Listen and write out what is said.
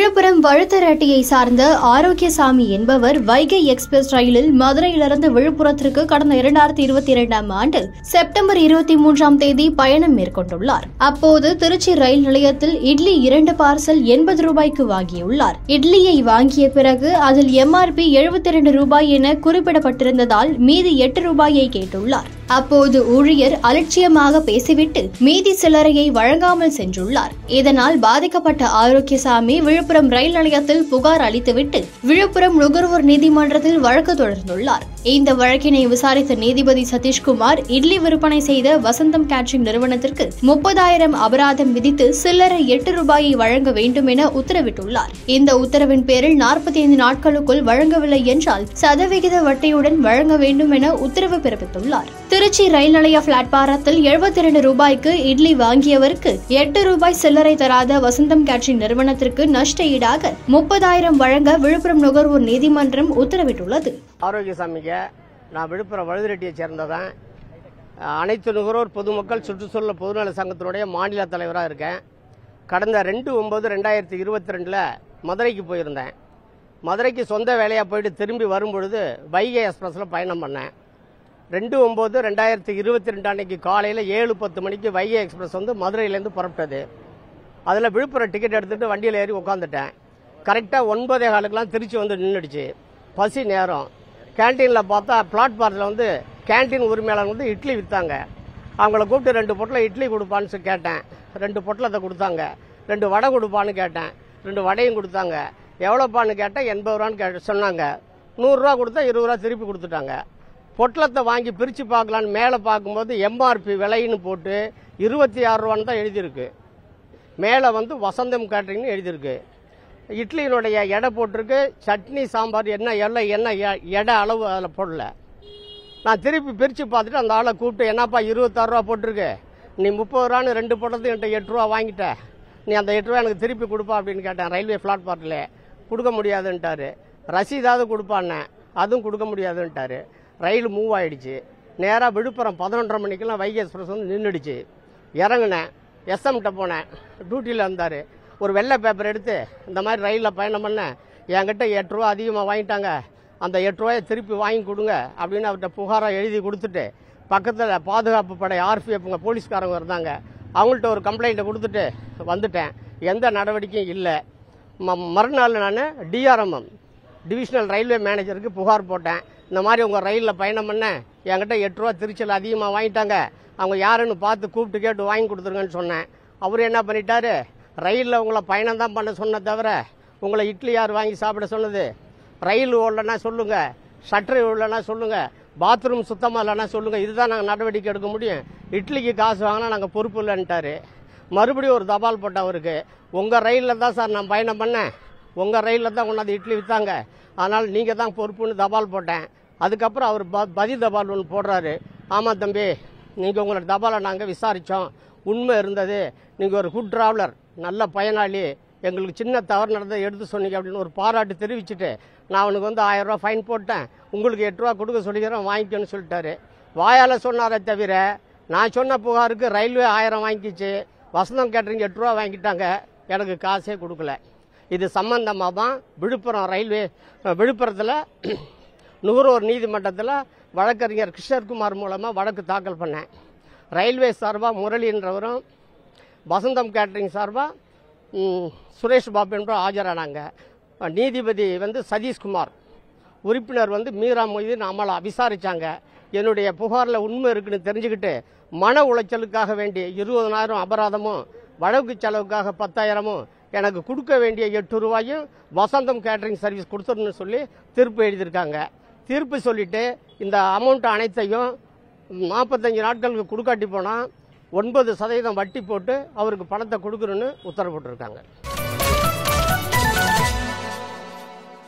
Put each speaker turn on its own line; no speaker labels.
விழுப்புரம் வழுத்தரட்டியை சார்ந்த ஆரோக்கியசாமி என்பவர் வைகை எக்ஸ்பிரஸ் ரயிலில் மதுரையிலிருந்து விழுப்புரத்திற்கு கடந்த 2022ஆம் ஆண்டு செப்டம்பர் 23ஆம் தேதி பயணம் மேற்கொண்டுள்ளார். அப்போது திருச்சி ரயில் நிலையத்தில் இட்லி 2 பார்சல் 80 ரூபாய்க்கு வாங்கியுள்ளார். இட்லியை வாங்கிய பிறகு அதில் MRP 72 ரூபாய் என குறிப்பிடப்பட்டிருந்ததால் மீதி 8 ரூபாயை கேட்டுள்ளார். அப்போது ஊழியர் அலட்சியமாக பேசிவிட்டு மீதி சில்லறையை வழங்காமல் சென்றுள்ளார். இதனால் பாதிக்கப்பட்ட ஆரோக்கியசாமி விழுப்புரம் ரயில் நிலையத்தில் புகார் அளித்துவிட்டு விழுப்புரம் நுகர்வோர் நீதிமன்றத்தில் வழக்கு தொடர்ந்துள்ளார். இந்த வழக்கினை விசாரித்த நீதிபதி சதீஷ்குமார் இட்லி விற்பனை செய்த வசந்தம் கேட்டரிங் நிறுவனத்திற்கு 30,000 அபராதம் விதித்து சில்லறை 8 ரூபாயை வழங்க வேண்டும் என உத்தரவிட்டுள்ளார். இந்த உத்தரவின் பேரில் 45 நாட்களுக்குள் வழங்கவில்லை என்றால் சதவிகித வட்டியுடன் வழங்க வேண்டும் என உத்தரவு பிறப்பித்துள்ளார். திருச்சி ரயில் நிலைய பிளாட்பாரத்தில் 72 ரூபாய்க்கு இட்லி வாங்கியவருக்கு 8 ரூபாய் சில்லறை தராத வசந்தம் கேட்டரிங் நிறுவனத்திற்கு நஷ்ட ஈடாக 30,000 வழங்க விழுப்புரம் நுகர்வோர் நீதிமன்றம் உத்தரவிட்டுள்ளது.
ஆரோக்கியசாமிக்கு நான் விழுப்புரம் வழுதிரெட்டியை சேர்ந்ததான். அனைத்து நுகர்வோர் பொதுமக்கள் சுற்றுச்சூழல் பொதுநல சங்கத்தினுடைய மாநில தலைவராக இருக்கேன். கடந்த 2/9/2022 மதுரைக்கு போயிருந்தேன். மதுரைக்கு சொந்த வேலையாக போயிட்டு திரும்பி வரும்பொழுது வைகை எக்ஸ்பிரஸில் பயணம் பண்ணேன். 2/9/2022 அன்னைக்கு காலையில் 7:10 மணிக்கு வைகை எக்ஸ்பிரஸ் வந்து மதுரையிலேருந்து புறப்பட்டது. அதில் விழுப்புரம் டிக்கெட் எடுத்துகிட்டு வண்டியில் ஏறி உட்காந்துட்டேன். கரெக்டாக 9:15 திருச்சி வந்து நின்றுடுச்சு. பசி நேரம். கேன்டீனில் பார்த்தா பிளாட்பாரத்தில் வந்து கேன்டீன் உரிமையாளர் வந்து இட்லி விற்றாங்க. அவங்கள கூப்பிட்டு 2 பொட்டலம் இட்லி கொடுப்பான்னு கேட்டேன். 2 பொட்டலத்தை கொடுத்தாங்க. 2 வடை கொடுப்பான்னு கேட்டேன். 2 வடையும் கொடுத்தாங்க. எவ்வளோப்பான்னு கேட்டேன். 80 ரூபான்னு சொன்னாங்க. 100 ரூபா கொடுத்தா 20 ரூபா திருப்பி கொடுத்துட்டாங்க. பொட்டலத்தை வாங்கி பிரித்து பார்க்கலான்னு மேலே பார்க்கும்போது MRP விலைன்னு போட்டு 26 ரூபான்னு தான் எழுதியிருக்கு. மேலே வந்து வசந்தம் கேட்டரிங்னு எழுதியிருக்கு. இட்லியினுடைய எடை போட்டிருக்கு. சட்னி சாம்பார் என்ன எடை அளவு அதில் போடல. நான் திருப்பி பிரித்து பார்த்துட்டு அந்த ஆளை கூப்பிட்டு என்னப்பா 26 ரூபா போட்டிருக்கு, நீ 30 ரூபான்னு 2 போட்டது என்கிட்ட 8 ரூபா வாங்கிட்ட, நீ அந்த 8 ரூபா எனக்கு திருப்பி கொடுப்பா அப்படின்னு கேட்டேன். ரயில்வே பிளாட்பாரத்தில் கொடுக்க முடியாதுன்ட்டாரு. ரசீதாவது கொடுப்பான்னேன், அதுவும் கொடுக்க முடியாதுன்ட்டாரு. ரயில் மூவ் ஆகிடுச்சு. நேராக விழுப்புரம் 11:30 மணிக்கெல்லாம் வைகை எக்ஸ்பிரஸ் வந்து நின்றுடுச்சு. இறங்கினேன். எஸ்எம்கிட்ட போனேன். டியூட்டியில் இருந்தார். ஒரு வெள்ளை பேப்பர் எடுத்து இந்த மாதிரி ரயிலில் பயணம் பண்ணேன், என்கிட்ட 8 ரூபா அதிகமாக வாங்கிட்டாங்க, அந்த 8 ரூபாயை திருப்பி வாங்கி கொடுங்க அப்படின்னு அவர்கிட்ட புகாராக எழுதி கொடுத்துட்டு பக்கத்தில் பாதுகாப்பு படை RPF போலீஸ்காரங்க இருந்தாங்க. அவங்கள்ட்ட ஒரு கம்ப்ளைண்ட்டை கொடுத்துட்டு வந்துட்டேன். எந்த நடவடிக்கையும் இல்லை. மறுநாள் நான் DRMM டிவிஷனல் ரயில்வே மேனேஜருக்கு புகார் போட்டேன். இந்த மாதிரி உங்கள் ரயிலில் பயணம் பண்ணேன், என்கிட்ட 8 ரூபா திருச்சியில் அதிகமாக வாங்கிட்டாங்க, அவங்க யாருன்னு பார்த்து கூப்பிட்டு கேட்டு வாங்கி கொடுத்துருங்கன்னு சொன்னேன். அவர் என்ன பண்ணிட்டாரு, ரயிலில் உங்களை பயணம் தான் பண்ண சொன்ன தவிர உங்களை இட்லி யார் வாங்கி சாப்பிட சொன்னது, ரயில் ஓடலன்னா சொல்லுங்கள், ஷட்டர் ஓடலன்னா சொல்லுங்கள், பாத்ரூம் சுத்தமாக இல்லைன்னா சொல்லுங்கள், இதுதான் நாங்கள் நடவடிக்கை எடுக்க முடியும், இட்லிக்கு காசு வாங்கினா நாங்கள் பொறுப்பு இல்லைன்ட்டாரு. மறுபடியும் ஒரு தபால் போட்டேன் அவருக்கு, உங்கள் ரயிலில் தான் சார் நான் பயணம் பண்ணேன், உங்கள் ரயிலில் தான் கொண்டாந்து இட்லி விற்றாங்க, அதனால் நீங்கள் தான் பொறுப்புன்னு தபால் போட்டேன். அதுக்கப்புறம் அவர் பதில் தபால் ஒன்று போடுறாரு. ஆமாம் தம்பி, நீங்கள் உங்களோட தபாலை நாங்கள் விசாரித்தோம், உண்மை இருந்தது, நீங்கள் ஒரு குட் ட்ராவலர், நல்ல பயனாளி, எங்களுக்கு சின்ன தவறு நடந்ததை எடுத்து சொன்னீங்க அப்படின்னு ஒரு பாராட்டு தெரிவிச்சுட்டு நான் அவனுக்கு வந்து 1000 ரூபா ஃபைன் போட்டேன், உங்களுக்கு 8 ரூபா கொடுக்க சொல்லிக்கிறேன் வாங்கிக்கணும்னு சொல்லிட்டாரு. வாயால் சொன்னாரே தவிர நான் சொன்ன புகாருக்கு ரயில்வே 1000 வாங்கிக்கிச்சு, வசந்தம் கேட்டரிங் 8 ரூபா வாங்கிட்டாங்க, எனக்கு காசே கொடுக்கல. இது சம்பந்தமாக தான் விழுப்புரத்தில் நுகர்வோர் நீதிமன்றத்தில் வழக்கறிஞர் கிருஷ்ணகுமார் மூலமாக வழக்கு தாக்கல் பண்ணேன். ரயில்வே சார்பாக முரளி என்றவரும், வசந்தம் கேட்டரிங் சார்பாக சுரேஷ் பாபு என்றும் ஆஜரானாங்க. நீதிபதி வந்து சதீஷ்குமார், உறுப்பினர் வந்து மீரா மொய்தீன் அமலா விசாரித்தாங்க. என்னுடைய புகாரில் உண்மை இருக்குன்னு தெரிஞ்சுக்கிட்டு மன உளைச்சலுக்காக வேண்டி 20,000 அபராதமும் வழக்கு செலவுக்காக 10,000 எனக்கு கொடுக்க வேண்டிய 8 ரூபாயும் வசந்தம் கேட்டரிங் சர்வீஸ் கொடுத்துருன்னு சொல்லி தீர்ப்பு எழுதியிருக்காங்க. தீர்ப்பு சொல்லிட்டு இந்த அமௌண்ட் அனைத்தையும் 45 நாட்களுக்கு கொடுக்காட்டி போனால் 9% வட்டி போட்டு அவருக்கு பணத்தை கொடுக்கணும்னு உத்தரவு போட்டிருக்காங்க.